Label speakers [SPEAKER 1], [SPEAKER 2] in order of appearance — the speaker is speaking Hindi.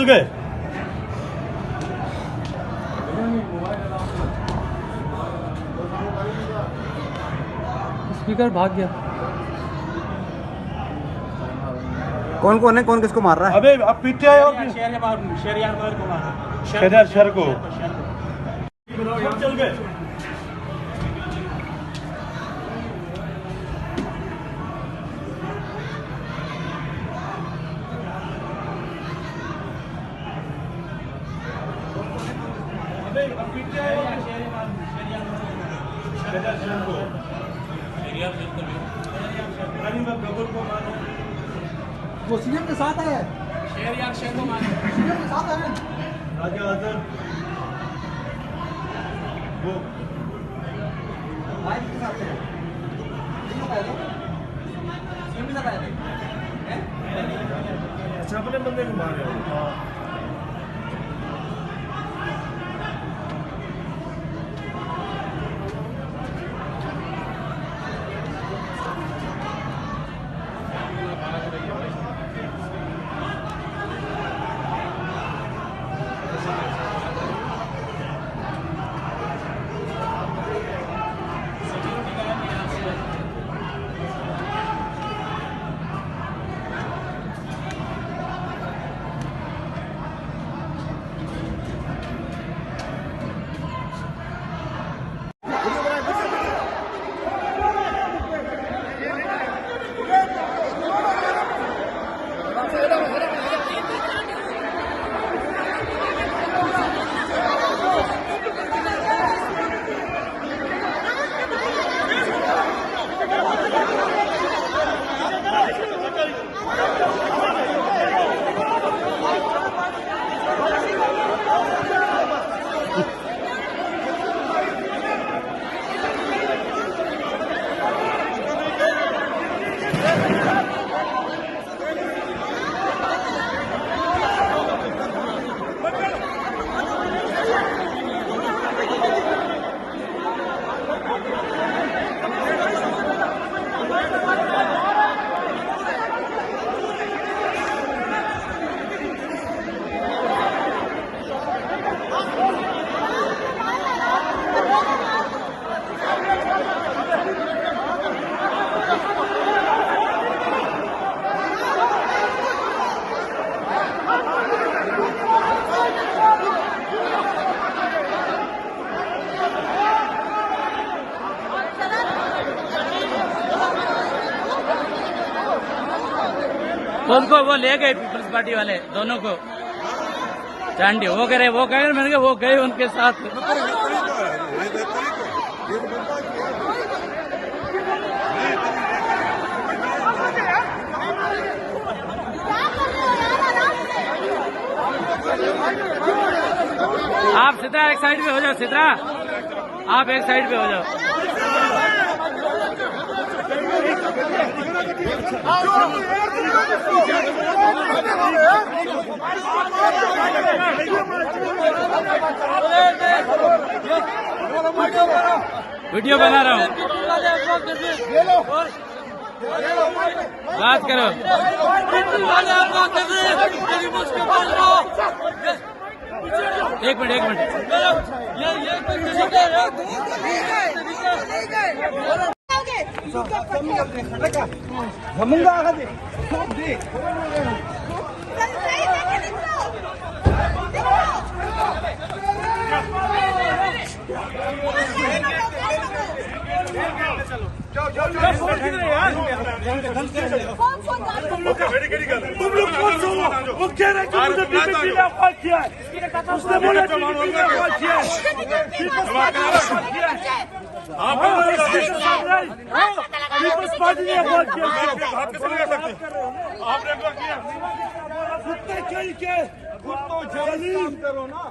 [SPEAKER 1] चल गए।
[SPEAKER 2] स्पीकर भाग गया।
[SPEAKER 3] कौन कौन है, कौन किसको मार रहा है?
[SPEAKER 1] अबे अब पीछे आए और शहर को चल गए।
[SPEAKER 3] वो सीएम के साथ है,
[SPEAKER 2] शेर को मारे।
[SPEAKER 3] सीएम के साथ है।
[SPEAKER 1] राजा अजहर वो
[SPEAKER 3] भाई के साथ है, सीएम के साथ आए थे।
[SPEAKER 1] अच्छा अपने बंदे को मारे हो।
[SPEAKER 2] उनको वो ले गए पीपल्स पार्टी वाले दोनों को चांडी। वो कह रहे मैंने कहा वो गए उनके साथ। आप सिद्रा एक साइड पे हो जाओ, सिद्रा आप एक साइड पे हो जाओ। वीडियो बना रहा हूँ, बात करो। एक मिनट
[SPEAKER 1] तुम लोग कौन हो? वो कह रहे कि मुझे बीजेपी ने अफवाह किया है। उसने बोला कि बीजेपी ने अफवाह किया है। पीपल्स पार्टी ने अफवाह किया। आपने अफवाह किया। कुत्ते चाहिए, कुत्तो जलील करो ना।